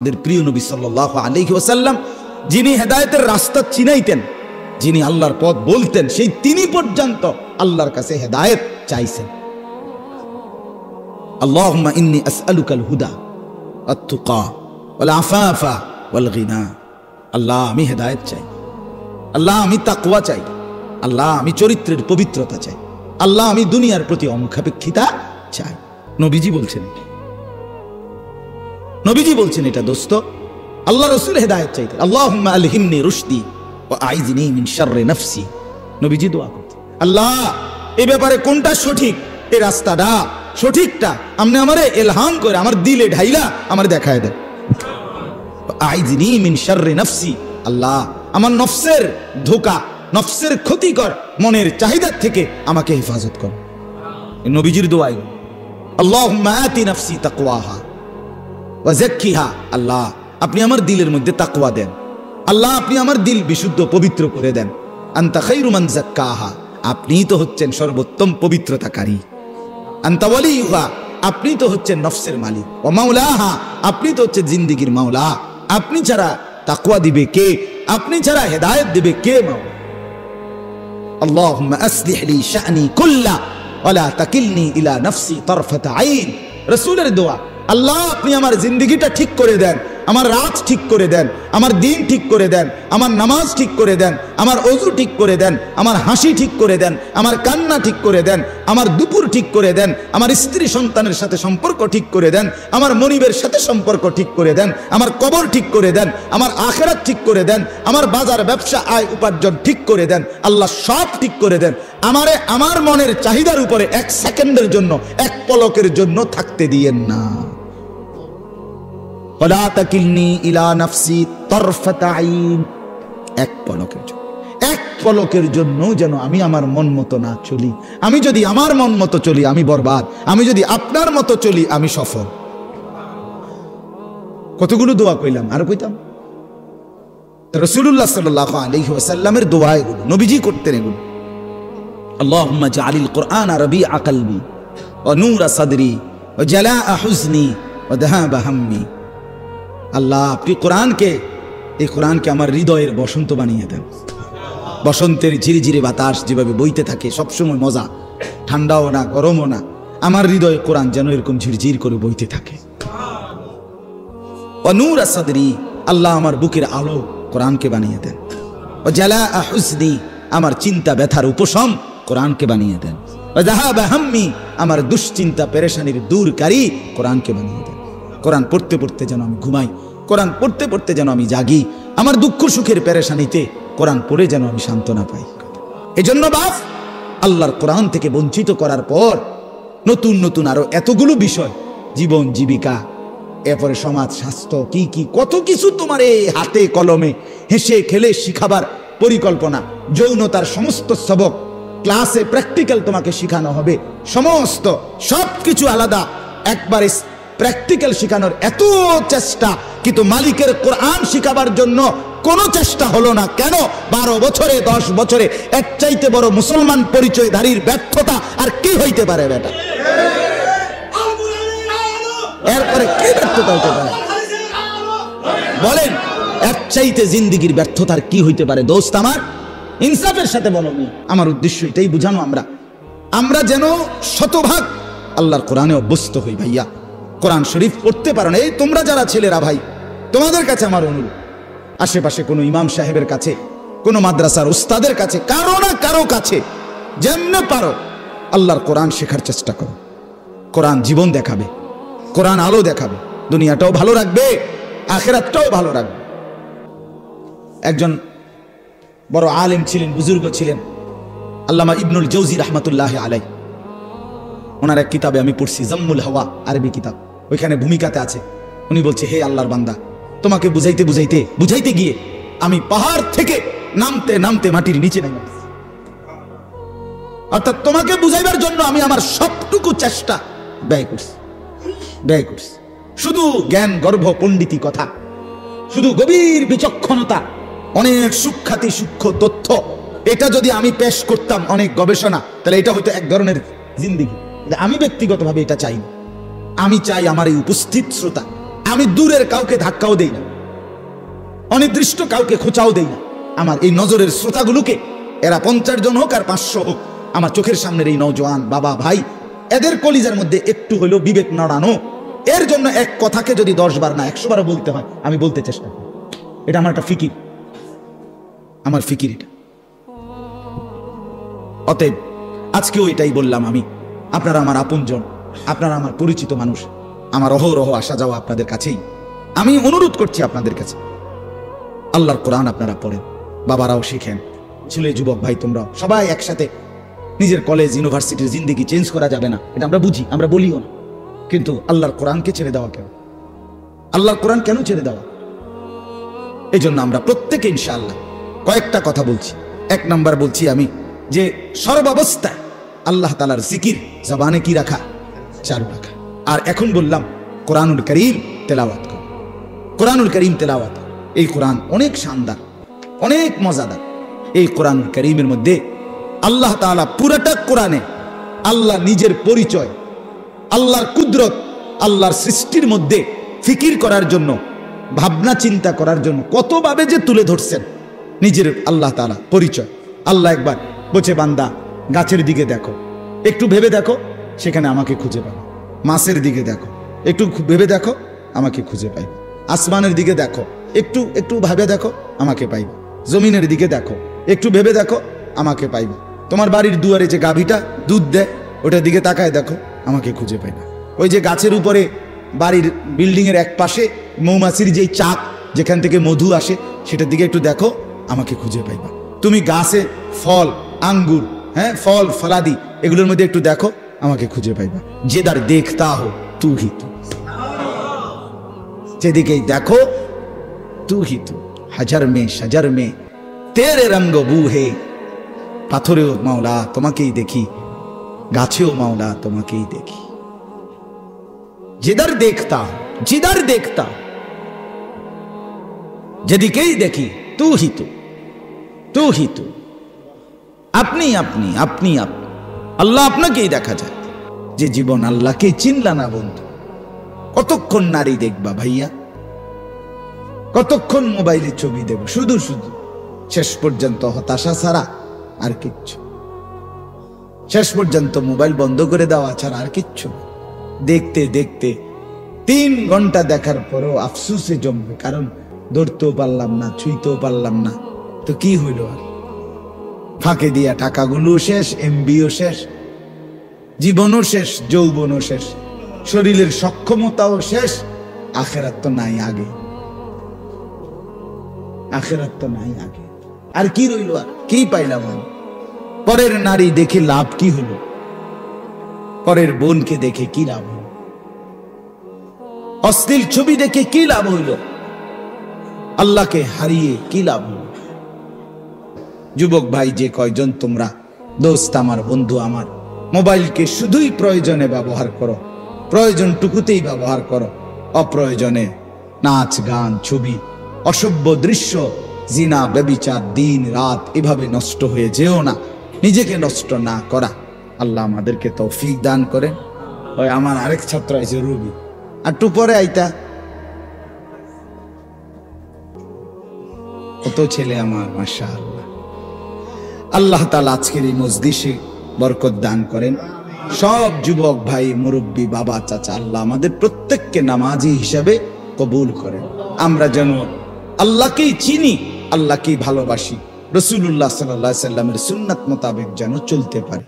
প্রিয় নবী সাল্লাল্লাহু আলাইহি ওয়াসাল্লাম যিনি হেদায়েতের রাস্তা চিনাইতেন, যিনি আল্লাহর পথ বলতেন, সেই তিনি পর্যন্ত আল্লাহর কাছে হেদায়েত চাইছেন। আল্লাহুম্মা ইন্নী আসআলুকাল হুদা ওয়াত তুকা ওয়াল আফাফা ওয়াল গিনা। আল্লাহ আমি হেদায়েত চাই, আল্লাহ আমি তাকওয়া চাই, আল্লাহ আমি চরিত্রের পবিত্রতা চাই, আল্লাহ আমি দুনিয়ার প্রতি অমুখাপেক্ষিতা চাই। নবীজি বলছেন, নবীজি বলছেন এটা দোস্ত। আল্লাহ রাসূল হেদায়েত চাইতেন, আল্লাহুম্মা আলহিমনি রুশদি ওয়া আইযনি মিন শাররি নাফসি। নবীজি দোয়া করতেন, আল্লাহ এই ব্যাপারে কোনটা সঠিক, এই রাস্তাটা সঠিকটা আপনি আমারে ইলহাম করে আমার দিলে ঢাইলা আমার দেখায় দেন। আইযনি মিন শাররি নাফসি, আল্লাহ আমার নফসের ধোঁকা, নফসের ক্ষতিকর মনের চাহিদা থেকে আমাকে হেফাজত করো। নবীজির দোয়া, আল্লাহুম্মা আতি নাফসি তাকওয়াহা ওয়া যাক্কিহা। আল্লাহ আপনি আমার দিলের মধ্যে তাকওয়া দেন, আল্লাহ আপনি আমার দিল বিশুদ্ধ পবিত্র করে দেন। আনতা খায়রু মান যাক্কাহা, আপনিই তো হচ্ছেন সর্বোত্তম পবিত্রতাকারী। আনতা ওয়ালিয়ুহা, আপনি তো হচ্ছেন নফসের মালিক। ওয়া মাওলাহা, আপনি তো হচ্ছেন জিন্দেগীর মাওলা। আপনি ছাড়া তাকওয়া দিবে কে? আপনি ছাড়া হেদায়েত দিবে কে? মাওলা। আল্লাহুম্মা আসলিহ লি শা'নি কুল্লা ওয়া লা তাকিলনি ইলা নাফসি তারফাতা আইন। রাসূলের দোয়া, আল্লাহ আপনি আমার জিন্দেগিটা ঠিক করে দেন, আমার রাত ঠিক করে দেন, আমার দিন ঠিক করে দেন, আমার নামাজ ঠিক করে দেন, আমার ওযু ঠিক করে দেন, আমার হাসি ঠিক করে দেন, আমার কান্না ঠিক করে দেন, আমার দুপুর ঠিক করে দেন, আমার স্ত্রী সন্তানের সাথে সম্পর্ক ঠিক করে দেন, আমার মনিবের সাথে সম্পর্ক ঠিক করে দেন, আমার কবর ঠিক করে দেন, আমার আখিরাত ঠিক করে দেন, আমার বাজার ব্যবসা আয় উপার্জন ঠিক করে দেন। আল্লাহ সব ঠিক করে দেন, আমারে আমার মনের চাহিদার উপরে এক সেকেন্ডের জন্য, এক পলকের জন্য থাকতে দিয়েন না। ওয়ালা তাকিলনি ইলা নাফসি তারফাতা আইন, এক পলকের জন্য, এক পলকের জন্য যেন আমি আমার মন মতো না চলি। আমি যদি আমার মন মতো চলি আমি বরবাদ, আমি যদি আপনার মতো চলি আমি সফল। কতগুলো দোয়া কইলাম, আর কইতাম। রাসূলুল্লাহ সাল্লাল্লাহু আলাইহি ওয়াসাল্লামের দোয়া এগুলো, নবীজি করতেন এগুলো। আল্লাহুম্মা জাআলিল কুরআনা রাবিআ কলবি ওয়া নূরা সাদরি ওয়া জালাআ হুজনি ওয়া যাহাবা হাম্মি। আল্লাহ আপনি কোরআনকে, এই কোরআনকে আমার হৃদয়ের বসন্ত বানিয়ে দেন। বসন্তের ঝিরিঝিরি বাতাস যেভাবে বইতে থাকে, সবসময় মজা, ঠান্ডাও না গরমও না, আমার হৃদয়ে কোরআন যেন এরকম ঝিরঝির করে বইতে থাকে। ওয়া নূরা সাদরি, আল্লাহ আমার বুকের আলো কোরআনকে বানিয়ে দেন। ওয়া জালাআ হুজনি, আমার চিন্তা ব্যথার উপশম কোরআনকে বানিয়ে দেন। ওয়া যাহাবা হাম্মি, আমার দুশ্চিন্তা পেরেশানির দূরকারী কোরআনকে বানিয়ে দেন। কোরআন পড়তে পড়তে যেন আমি ঘুমাই, কোরআন পড়তে পড়তে যেন আমি জাগি, আমার দুঃখ সুখের পেরেশানিতে কোরআন পড়ে যেন আমি সান্ত্বনা পাই। এজন্য বাপ আল্লাহর কোরআন থেকে বঞ্চিত করার পর নতুন নতুন আরো এতগুলো বিষয়, জীবন জীবিকা, এরপরে সমাজ স্বাস্থ্য, কি কি কত কিছু তোমার এই হাতে কলমে হেসে খেলে শিখাবার পরিকল্পনা। যৌনতার সমস্ত সবক ক্লাসে প্র্যাকটিক্যাল তোমাকে শিখানো হবে, সমস্ত সবকিছু আলাদা, একবারে প্র্যাকটিক্যাল শিখানোর এত চেষ্টা, কিন্তু মালিকের কোরআন শিখাবার জন্য কোনো চেষ্টা হলো না। কেন? 12 বছরে 10 বছরে এর চাইতে বড় মুসলমান পরিচয়ধারীর ব্যর্থতা আর কি হইতে পারে বেটা? এরপরে কি ব্যর্থতা হইতে পারে বলেন? এর চাইতে জিন্দেগির ব্যর্থতার কি হইতে পারে? দোস্ত আমার, ইনসাফের সাথে বলো। আমার উদ্দেশ্য এটাই বুঝানো, আমরা যেন শতভাগ আল্লাহর কোরআনে অভ্যস্ত হই। ভাইয়া কোরআন শরীফ পড়তে পারো না, এই তোমরা যারা ছেলেরা ভাই, তোমাদের কাছে আমার অনুরোধ, আশেপাশে কোনো ইমাম সাহেবের কাছে, কোনো মাদ্রাসার উস্তাদের কাছে, কারো না কারো কাছে যেমনে পারো আল্লাহর কোরআন শেখার চেষ্টা করো। কোরআন জীবন দেখাবে, কোরআন আলো দেখাবে, দুনিয়াটাও ভালো রাখবে, আখিরাতটাও ভালো রাখবে। একজন বড় আলেম ছিলেন, বুজুর্গ ছিলেন, আল্লামা ইবনুল জৌজি রাহমাতুল্লাহি আলাইহি। ওনার এক কিতাবে আমি পড়ছি, জাম্মুল হাওয়া, আরবি কিতাব, ওইখানে ভূমিকাতে আছে। উনি বলছে, হে আল্লাহর বান্দা, তোমাকে বুঝাইতে বুঝাইতে বুঝাইতে গিয়ে আমি পাহাড় থেকে নামতে নামতে মাটির নিচে নেমে গেছি। অর্থাৎ তোমাকে বুঝাইবার জন্য আমি আমার সবটুকু চেষ্টা ব্যয় করছি। শুধু জ্ঞান গর্ভ পণ্ডিতি কথা, শুধু গভীর বিচক্ষণতা, অনেক সূক্ষ্মাতি সূক্ষ্ম তথ্য, এটা যদি আমি পেশ করতাম, অনেক গবেষণা, তাহলে এটা হয়তো এক ধরনের জিন্দেগি। আমি ব্যক্তিগতভাবে এটা চাই। আমি চাই আমার এই উপস্থিত শ্রোতা আমি দূরের কাউকে ধাক্কাও দেই না, অনির্দিষ্ট কাউকে খোঁচাও দেই না। আমার এই নজরের শ্রোতাগুলোকে, এরা 50 জন হোক আর 500 হোক, আমার চোখের সামনের এই নওজোয়ান বাবা ভাই, এদের কলিজার মধ্যে একটু হইলেও বিবেক নাড়ানো, এর জন্য এক কথাকে যদি 10 বার না 100 বারও বলতে হয়, আমি বলতে চেষ্টা করি। এটা আমার একটা ফিকির, আমার ফিকির এটা। অতএব আজকেও এটাই বললাম, আমি আপনারা আমার আপনজন, আপনারা আমার পরিচিত মানুষ, আমার অহরহ আসা যাওয়া আপনাদের কাছেই। আমি অনুরোধ করছি আপনাদের কাছে, আল্লাহর কোরআন আপনারা পড়েন, বাবারাও শিখেন, ছেলে যুবক ভাই তোমরা সবাই একসাথে। নিজের কলেজ ইউনিভার্সিটির জিন্দেগি চেঞ্জ করা যাবে না, এটা আমরা বুঝি, আমরা বলিও না, কিন্তু আল্লাহর কোরআনকে ছেড়ে দেওয়া কেন? আল্লাহর কোরআন কেন ছেড়ে দেওয়া? এই জন্য আমরা প্রত্যেকে ইনশাআল্লাহ কয়েকটা কথা বলছি। 1 নাম্বার বলছি আমি যে সর্বাবস্থায় আল্লাহ তাআলার জিকির জবানে কি রাখা? চালু রাখা। আর এখন বললাম কোরআনুল কারীম তেলাওয়াত কর, কোরআনুল কারীম তেলাওয়াত। এই কোরআন অনেক শানদার, অনেক মজাদার। এই কোরআনুল কারীমের মধ্যে আল্লাহ তাআলা পুরাটা কোরআনে আল্লাহ নিজের পরিচয়, আল্লাহর কুদরত, আল্লাহর সৃষ্টির মধ্যে ফিকির করার জন্য, ভাবনা চিন্তা করার জন্য কতভাবে যে তুলে ধরছেন নিজের আল্লাহ তাআলা পরিচয়। আল্লাহ একবার বলছে, বান্দা গাছের দিকে দেখো, একটু ভেবে দেখো, সেখানে আমাকে খুঁজে পাবে। মাছের দিকে দেখো, একটু ভেবে দেখো, আমাকে খুঁজে পাইবে। আসমানের দিকে দেখো, একটু একটু ভাবে দেখো, আমাকে পাইবে। জমিনের দিকে দেখো, একটু ভেবে দেখো, আমাকে পাইবে। তোমার বাড়ির দুয়ারে যে গাভীটা দুধ দেয়, ওটার দিকে তাকায় দেখো, আমাকে খুঁজে পাইবে। ওই যে গাছের উপরে বাড়ির বিল্ডিং এর এক পাশে মৌমাছির যেই চাক, যেখান থেকে মধু আসে, সেটার দিকে একটু দেখো, আমাকে খুঁজে পাইবা। তুমি গাছে ফল, আঙ্গুর, হ্যাঁ, ফল ফলাদি, এগুলোর মধ্যে একটু দেখো, আমাকে খুঁজে পাইবা। যেদার দেখতা হো তু হি তু, যেদিকেই দেখো তু হি তু। হাজার মে সাজার মে তেরে রঙ্গ বু হে। পাথরেও মাওলা তোমাকেই দেখি, গাছেও মাওলা তোমাকেই দেখি। जिधर देखता जिधर देखता, যেদিকেই দেখি তু হি তু, তু হি তু। আপনি আপনি আপনি আপনি, আল্লাহ আপনাকেই দেখা যায়। যে জীবন আল্লাহকে চিনলা না বন্ধু, কতক্ষণ নারী দেখবা ভাইয়া, কতক্ষণ মোবাইলে ছবি দেব, শুধু শুধু শেষ পর্যন্ত হতাশা ছাড়া আর কিচ্ছু। শেষ পর্যন্ত মোবাইল বন্ধ করে দেওয়া ছাড়া আর কিচ্ছু। দেখতে দেখতে 3 ঘন্টা দেখার পরও আফসোসে জমবে, কারণ ধরতেও পারলাম না, ছুঁইতেও পারলাম না, তো কি হইল আর? ফাঁকে দিয়া টাকাগুলো শেষ, এমবিও শেষ, জীবনও শেষ, যৌবনও শেষ, শরীরের সক্ষমতাও শেষ। আখেরাত তো নাই আগে, আখেরাত তো নাই আগে। আর কি রইল? আর কি পাইলাম আমি? পরের নারী দেখে লাভ কি হলো? পরের বোনকে দেখে কি লাভ হলো? অশ্লীল ছবি দেখে কি লাভ হইল? আল্লাহকে হারিয়ে কি লাভ হইল? যুবক ভাই যে কয়জন তোমরা দোস্ত আমার, বন্ধু আমার, মোবাইলকে শুধুই প্রয়োজনে ব্যবহার করো, প্রয়োজনটুকুতেই ব্যবহার করো, অপ্রয়োজনে নাচ গান ছবি অসভ্য দৃশ্য জিনা ব্যভিচার দিন রাত এভাবে নষ্ট হয়ে যেও না। নিজেকে নষ্ট না করা আল্লাহ আমাদেরকে তৌফিক দান করেন। ওই আমার আরেক ছাত্র আছে রবি, আর একটু পরে আইতা কত ছেলে আমার, মাশাআল্লাহ। আল্লাহ তাআলা আজকের এই মজলিসে বরকত দান করেন। সব যুবক ভাই, মুরব্বী, বাবা, চাচা, আল্লাহ আমাদের প্রত্যেককে নামাজি হিসাবে কবুল করেন। আমরা যেন আল্লাহকেই চিনি, আল্লাহকেই ভালোবাসি, রাসূলুল্লাহ সাল্লাল্লাহু আলাইহি ওয়াসাল্লামের সুন্নাত মোতাবেক যেন চলতে পারি।